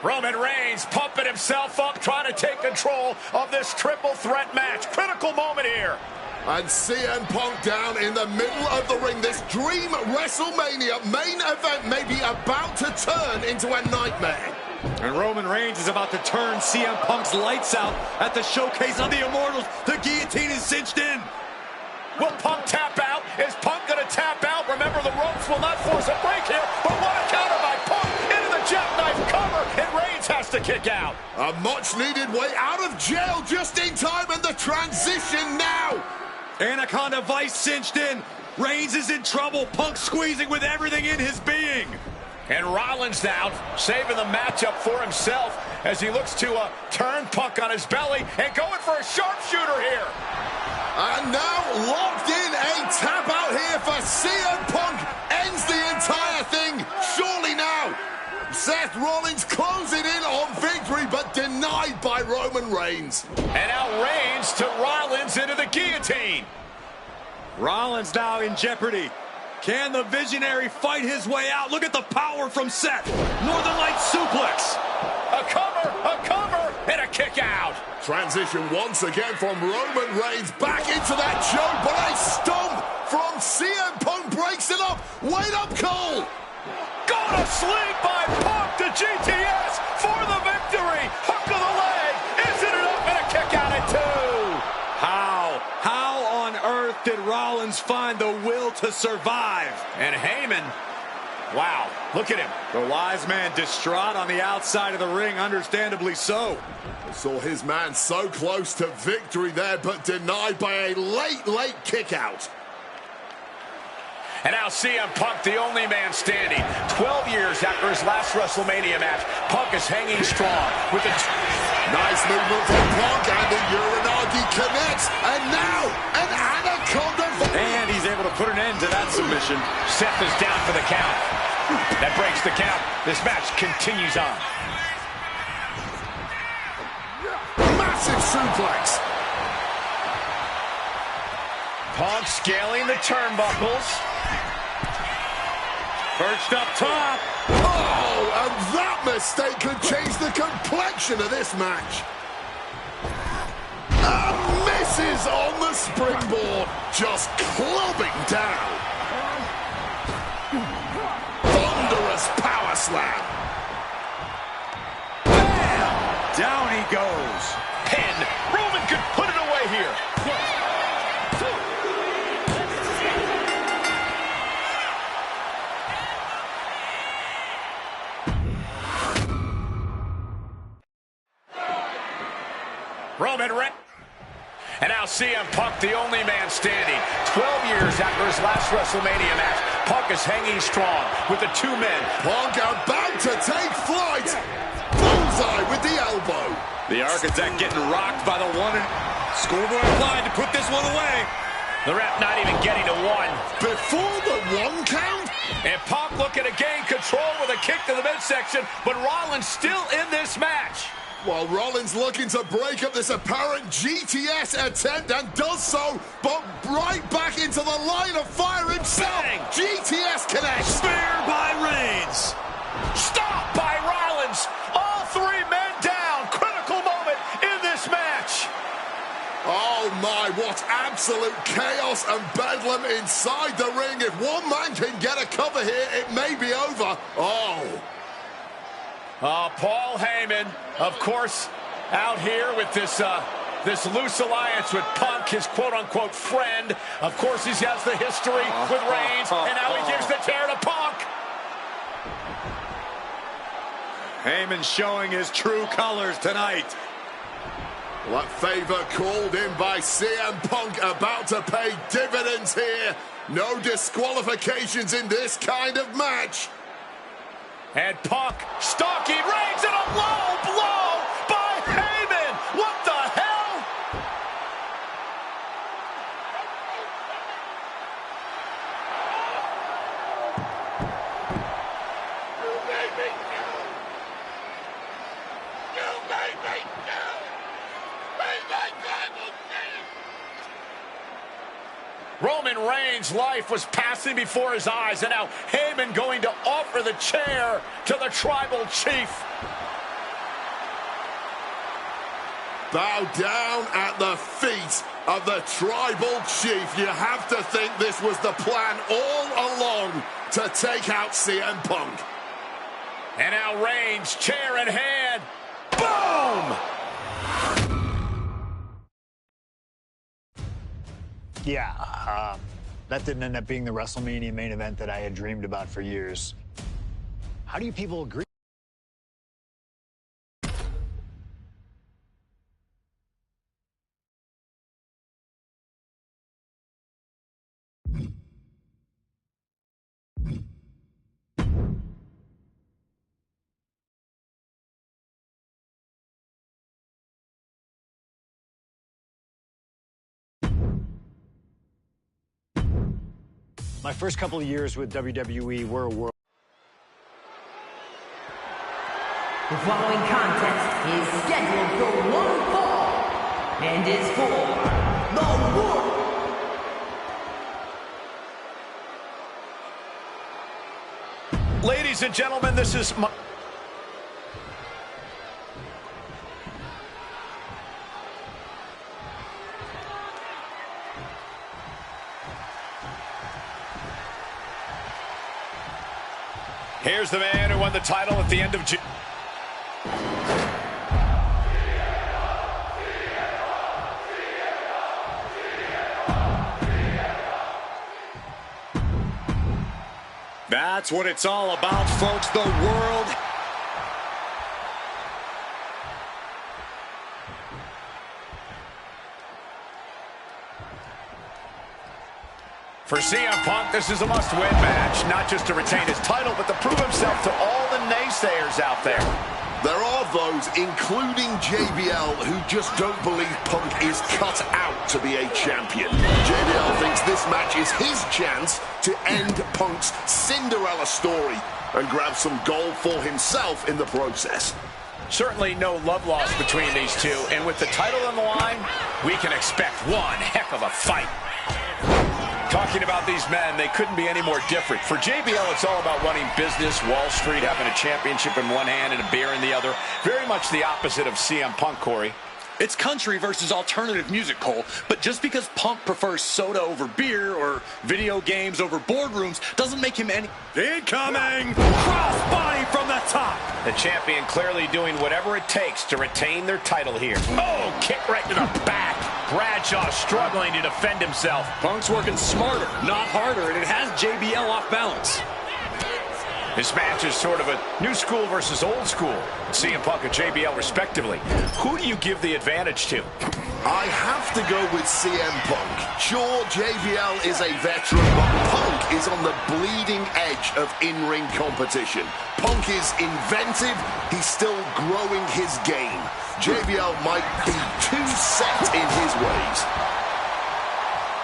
Roman Reigns pumping himself up, trying to take control of this triple threat match. Critical moment here. And CM Punk down in the middle of the ring. This dream WrestleMania main event may be about to turn into a nightmare. And Roman Reigns is about to turn CM Punk's lights out at the showcase of the Immortals. The guillotine is cinched in. Will Punk tap out? Is Punk going to tap out? Remember, the ropes will not force a break here, but what a counter by Punk into the jackknife cover, and Reigns has to kick out. A much-needed way out of jail just in time, and the transition now. Anaconda Vice cinched in. Reigns is in trouble. Punk squeezing with everything in his being. And Rollins now saving the matchup for himself as he looks to turn Punk on his belly and going for a sharpshooter here. And now locked in, a tap out here for CM Punk. Ends the entire thing, surely now. Seth Rollins closing in on victory, but denied by Roman Reigns. And now Reigns to Rollins into the guillotine. Rollins now in jeopardy. Can the Visionary fight his way out? Look at the power from Seth. Northern Light suplex. A cover, and a kick out. Transition once again from Roman Reigns back into that choke, but a stomp from CM Punk breaks it up. Wait up, Cole. Go to sleep by Punk to GTS for the victory. Hook of the leg. Isn't it up, and a kick out at 2. How on earth did Rollins find the will to survive? And Heyman, wow, look at him. The wise man distraught on the outside of the ring, understandably so. Saw his man so close to victory there, but denied by a late kick out. And now CM Punk, the only man standing. 12 years after his last WrestleMania match, Punk is hanging strong with a nice movement from Punk, and the Uranagi connects. And now, an Anaconda. And he's able to put an end to that submission. Seth is down for the count. That breaks the count. This match continues on. Massive suplex. Punk scaling the turnbuckles. Perched up top. Oh, and that mistake could change the complexion of this match. And misses on the springboard. Just clubbing down. Thunderous power slam. Bam! Down he goes. Pin. Roman could put it away here. Roman Reigns. And now CM Punk, the only man standing. 12 years after his last WrestleMania match, Punk is hanging strong with the 2 men. Punk about to take flight. Bullseye with the elbow. The Architect getting rocked by the one. Schoolboy applied to put this one away. The ref not even getting to 1. Before the 1 count? And Punk looking to gain control with a kick to the midsection, but Rollins still in this match. While Rollins looking to break up this apparent GTS attempt, and does so, but right back into the line of fire himself. Bang. GTS connects. Spear by Reigns. Stop by Rollins. All 3 men down. Critical moment in this match. Oh my, what absolute chaos and bedlam inside the ring. If one man can get a cover here, it may be over. Paul Heyman, of course, out here with this loose alliance with Punk, his quote-unquote friend. Of course, he has the history with Reigns, and now he gives the tear to Punk. Heyman showing his true colors tonight. That favor called in by CM Punk about to pay dividends here. No disqualifications in this kind of match. And Punk stalking Reigns, and a low blow by Heyman. What the hell? You made me go. You made me go. Made my tribal team. Roman Reigns' life was passing before his eyes, and now Heyman going to offer the chair to the tribal chief. Bow down at the feet of the tribal chief. You have to think this was the plan all along to take out CM Punk. And now Reigns, chair in hand. Boom! Yeah, that didn't end up being the WrestleMania main event that I had dreamed about for years. How do you people agree? My first couple of years with WWE were a world. The following contest is scheduled for one fall and is for the world. Ladies and gentlemen, this is my... Here's the man who won the title at the end of June. That's what it's all about, folks. The world. For CM Punk, this is a must-win match, not just to retain his title, but to prove himself to all the naysayers out there. There are those, including JBL, who just don't believe Punk is cut out to be a champion. JBL thinks this match is his chance to end Punk's Cinderella story and grab some gold for himself in the process. Certainly no love lost between these two, and with the title on the line, we can expect one heck of a fight. Talking about these men, they couldn't be any more different. For JBL, it's all about running business, Wall Street, having a championship in one hand and a beer in the other. Very much the opposite of CM Punk, Corey. It's country versus alternative music, Cole. But just because Punk prefers soda over beer or video games over boardrooms doesn't make him any... Incoming! Crossbody from the top! The champion clearly doing whatever it takes to retain their title here. Oh, kick right to the back. Bradshaw struggling to defend himself. Punk's working smarter, not harder, and it has JBL off balance. This match is sort of a new school versus old school. CM Punk and JBL respectively. Who do you give the advantage to? I have to go with CM Punk. Sure, JBL is a veteran, but Punk is on the bleeding edge of in-ring competition. Punk is inventive. He's still growing his game. JBL might be too set in his ways.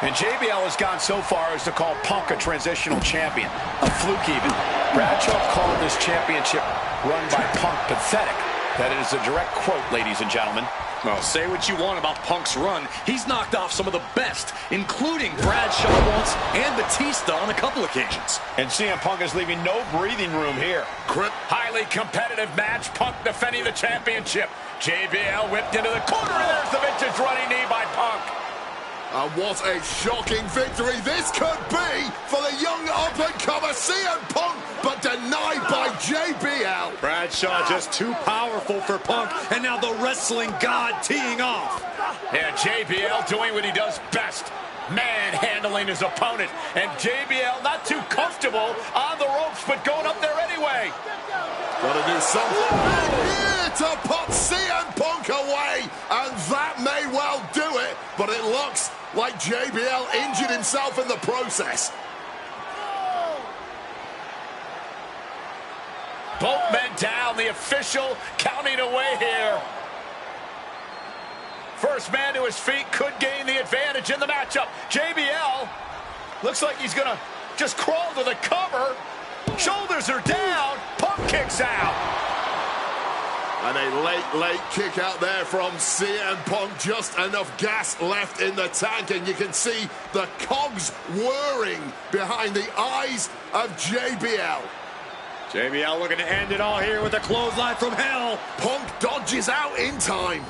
And JBL has gone so far as to call Punk a transitional champion. A fluke even. Bradshaw called this championship run by Punk pathetic. That is a direct quote, ladies and gentlemen. Well, say what you want about Punk's run. He's knocked off some of the best, including Bradshaw once and Batista on a couple occasions. And CM Punk is leaving no breathing room here. Highly competitive match. Punk defending the championship. JBL whipped into the corner, and there's the vintage running knee by Punk. And what a shocking victory this could be for the young up-and-comer CM Punk, but denied by JBL. Bradshaw just too powerful for Punk, and now the wrestling god teeing off. Yeah, JBL doing what he does best, manhandling his opponent. And JBL not too comfortable on the ropes, but going up there anyway. Gotta do something here to put CM Punk away, and that may well do it, but it looks like JBL injured himself in the process. Both men down, the official counting away here. First man to his feet could gain the advantage in the matchup. JBL looks like he's gonna just crawl to the cover. Shoulders are down. Punk kicks out. And a late kick out there from CM Punk. Just enough gas left in the tank, and you can see the cogs whirring behind the eyes of JBL. JBL looking to end it all here with a clothesline from hell. Punk dodges out in time.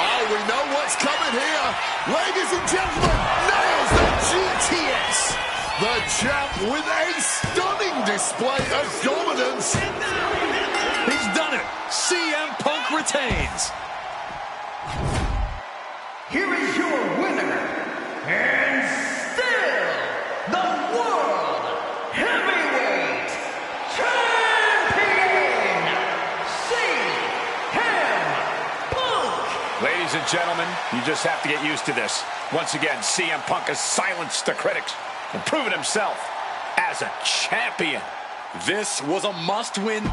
Oh, we know what's coming here. Ladies and gentlemen, nails the GTS. The champ with a stunning display of dominance. He's done it. CM Punk retains. Here is your winner, and still the World Heavyweight Champion, CM Punk. Ladies and gentlemen, you just have to get used to this. Once again, CM Punk has silenced the critics and proven himself as a champion. This was a must-win.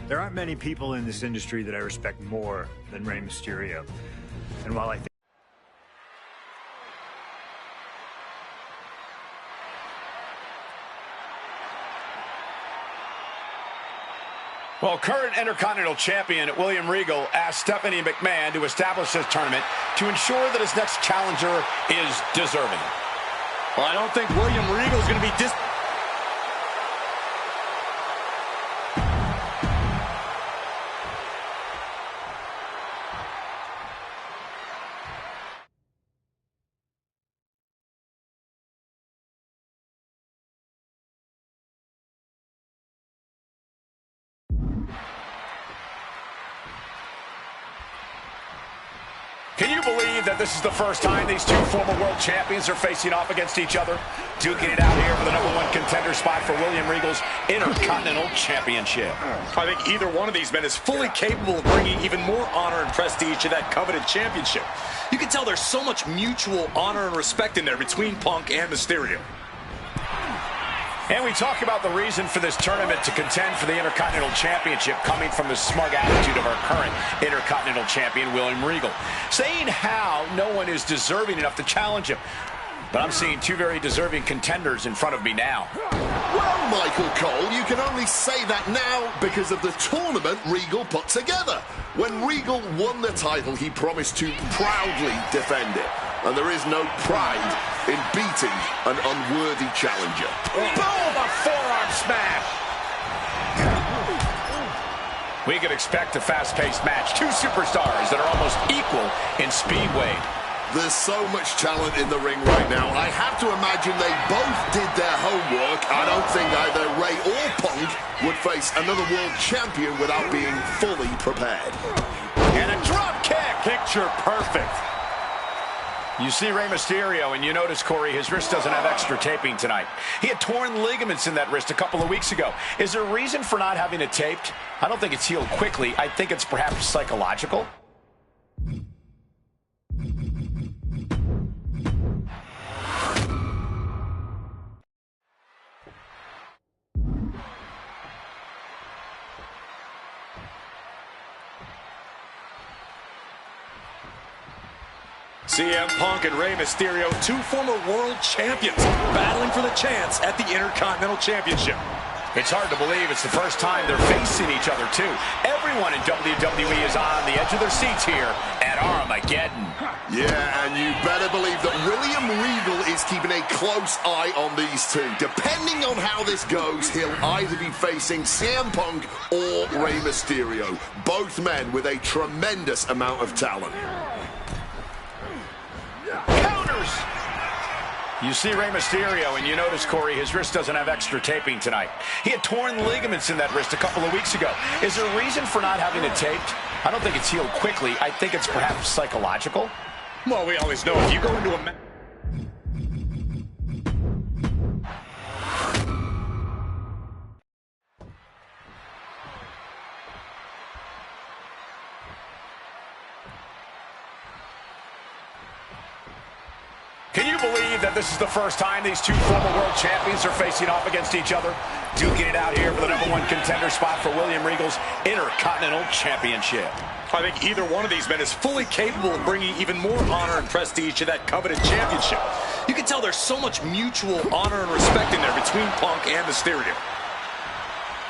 There aren't many people in this industry that I respect more than Rey Mysterio. And while I think Well, current Intercontinental Champion William Regal asked Stephanie McMahon to establish this tournament to ensure that his next challenger is deserving. Well, I don't think William Regal is going to be Can you believe that this is the first time these two former world champions are facing off against each other? Duking it out here for the #1 contender spot for William Regal's Intercontinental Championship. I think either one of these men is fully capable of bringing even more honor and prestige to that coveted championship. You can tell there's so much mutual honor and respect in there between Punk and Mysterio. And we talk about the reason for this tournament to contend for the Intercontinental Championship coming from the smug attitude of our current Intercontinental Champion, William Regal, saying how no one is deserving enough to challenge him. But I'm seeing two very deserving contenders in front of me now. Well, Michael Cole, you can only say that now because of the tournament Regal put together. When Regal won the title, he promised to proudly defend it. And there is no pride in beating an unworthy challenger. Boom! A forearm smash! We could expect a fast-paced match. Two superstars that are almost equal in speed weight. There's so much talent in the ring right now. I have to imagine they both did their homework. I don't think either Rey or Punk would face another world champion without being fully prepared. And a drop kick! Picture perfect. You see Rey Mysterio, and you notice, Corey, his wrist doesn't have extra taping tonight. He had torn ligaments in that wrist a couple of weeks ago. Is there a reason for not having it taped? I don't think it's healed quickly. I think it's perhaps psychological. CM Punk and Rey Mysterio, two former world champions, battling for the chance at the Intercontinental Championship. It's hard to believe it's the first time they're facing each other, too. Everyone in WWE is on the edge of their seats here at Armageddon. Yeah, and you better believe that William Regal is keeping a close eye on these two. Depending on how this goes, he'll either be facing CM Punk or Rey Mysterio. Both men with a tremendous amount of talent. Counters! You see Rey Mysterio, and you notice, Corey, his wrist doesn't have extra taping tonight. He had torn ligaments in that wrist a couple of weeks ago. Is there a reason for not having it taped? I don't think it's healed quickly. I think it's perhaps psychological. Well, we always know if you go into a match. Can you believe that this is the first time these two former world champions are facing off against each other? duking it out here for the #1 contender spot for William Regal's Intercontinental Championship. I think either one of these men is fully capable of bringing even more honor and prestige to that coveted championship. You can tell there's so much mutual honor and respect in there between Punk and Mysterio.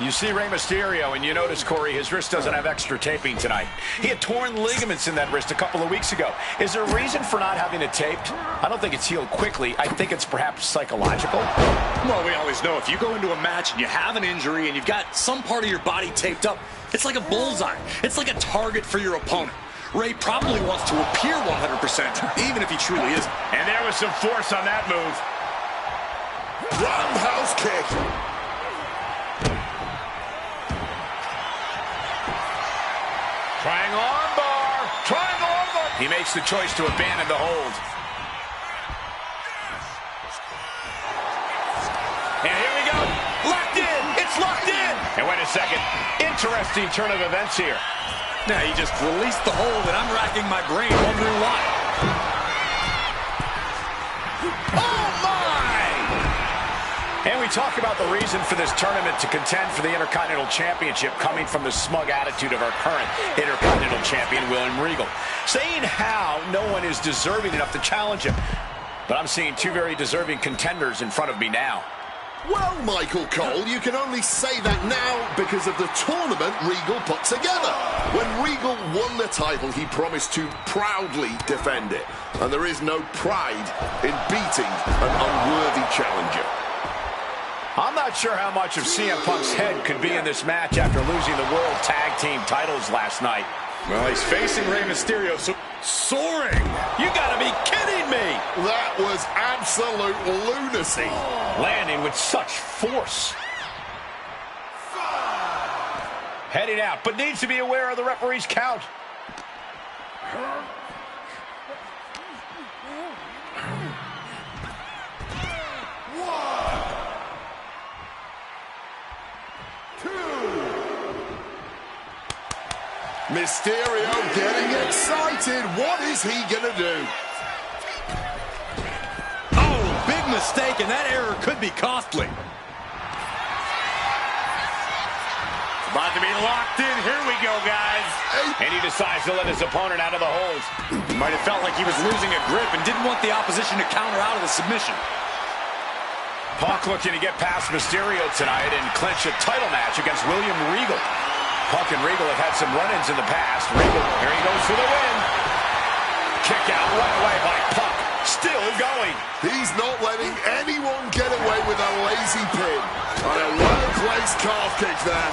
You see Rey Mysterio, and you notice, Corey, his wrist doesn't have extra taping tonight. He had torn ligaments in that wrist a couple of weeks ago. Is there a reason for not having it taped? I don't think it's healed quickly. I think it's perhaps psychological. Well, we always know if you go into a match and you have an injury and you've got some part of your body taped up, it's like a bullseye. It's like a target for your opponent. Ray probably wants to appear 100%, even if he truly isn't. And there was some force on that move. Roundhouse kick. Triangle armbar. Triangle armbar. He makes the choice to abandon the hold. And here we go. Locked in. It's locked in. And wait a second. Interesting turn of events here. Now he just released the hold, and I'm racking my brain wondering why. Oh, my! And we talk about the reason for this tournament to contend for the Intercontinental Championship coming from the smug attitude of our current Intercontinental Champion, William Regal. Saying how no one is deserving enough to challenge him. But I'm seeing two very deserving contenders in front of me now. Well, Michael Cole, you can only say that now because of the tournament Regal put together. When Regal won the title, he promised to proudly defend it. And there is no pride in beating an unworthy challenger. I'm not sure how much of CM Punk's head could be in this match after losing the World Tag Team titles last night. Well, he's facing Rey Mysterio, so soaring. You gotta be kidding me! That was absolute lunacy. Landing with such force. Heading out, but needs to be aware of the referee's count. Mysterio getting excited. What is he gonna do? Oh, big mistake, and that error could be costly. About to be locked in. Here we go, guys. And he decides to let his opponent out of the hold. Might have felt like he was losing a grip and didn't want the opposition to counter out of the submission. Punk looking to get past Mysterio tonight and clinch a title match against William Regal. Punk and Regal have had some run-ins in the past. Regal, here he goes for the win. Kick out right away by Punk. Still going. He's not letting anyone get away with a lazy pin. And a well-placed calf kick there.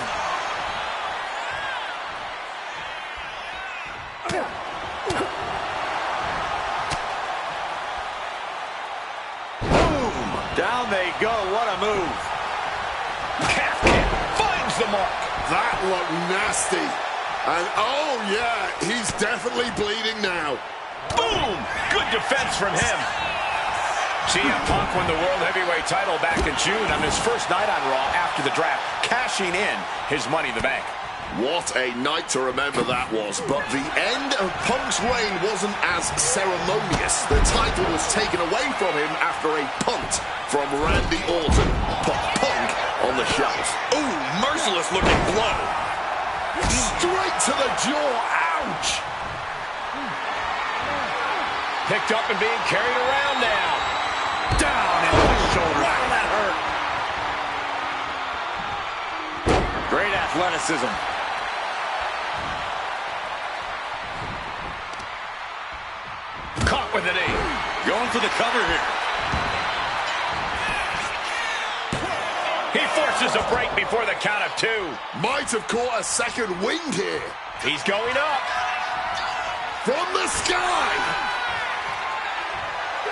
Boom! Down they go. What a move. Calf kick finds the mark. That looked nasty. And oh yeah, he's definitely bleeding now. Boom! Good defense from him. CM Punk won the World Heavyweight title back in June on his first night on Raw after the draft, cashing in his Money in the Bank. What a night to remember that was. But the end of Punk's reign wasn't as ceremonious. The title was taken away from him after a punt from Randy Orton. Put Punk on the shelf. Ooh, merciless looking blow. Straight to the jaw. Ouch. Picked up and being carried around now. Down into the shoulder. Wow, that hurt. Great athleticism. Caught with the knee. Going for the cover here. He forces a break before the count of two. Might have caught a second wind here. He's going up. From the sky.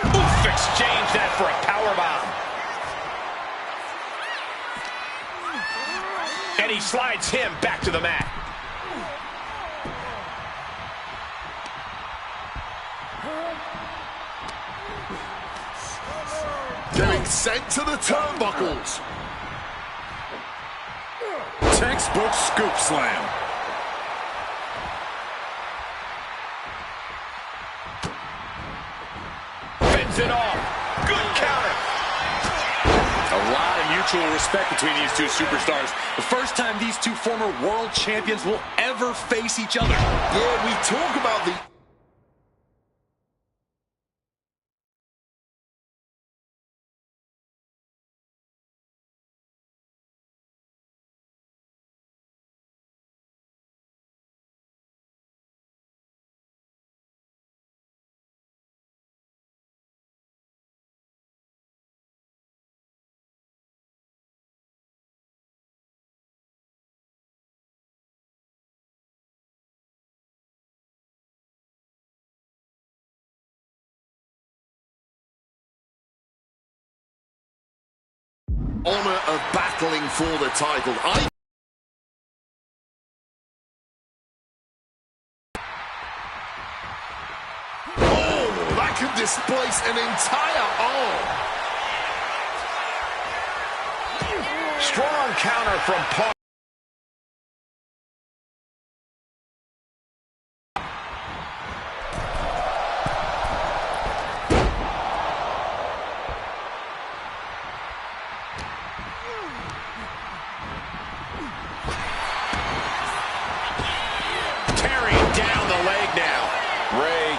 Oof, exchange that for a powerbomb. And he slides him back to the mat. Getting sent to the turnbuckles. Textbook scoop slam. Fends it off. Good counter. A lot of mutual respect between these two superstars. The first time these two former world champions will ever face each other. Yeah, we talk about the... honor of battling for the title. Oh, that could displace an entire arm. Strong counter from Punk.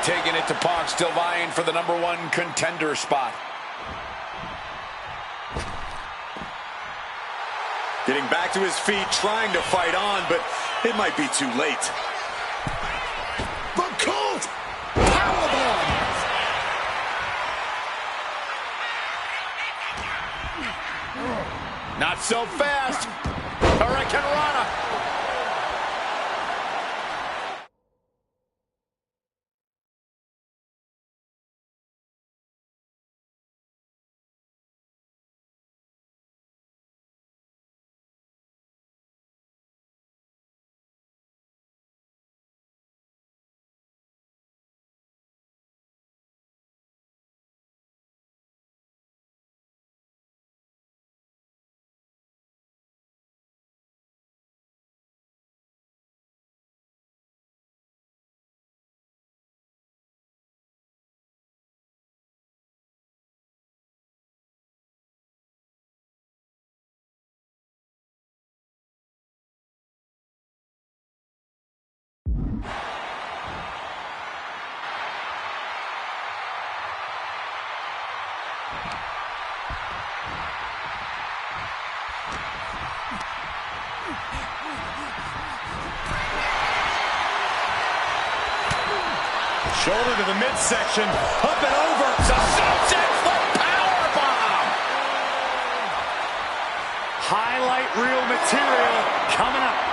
Taking it to Punk, still vying for the #1 contender spot. Getting back to his feet, trying to fight on, but it might be too late. But caught! Powerbomb! Not so fast. Hurricane Rana. Shoulder to the midsection, up and over. Subject the powerbomb. Highlight reel material coming up.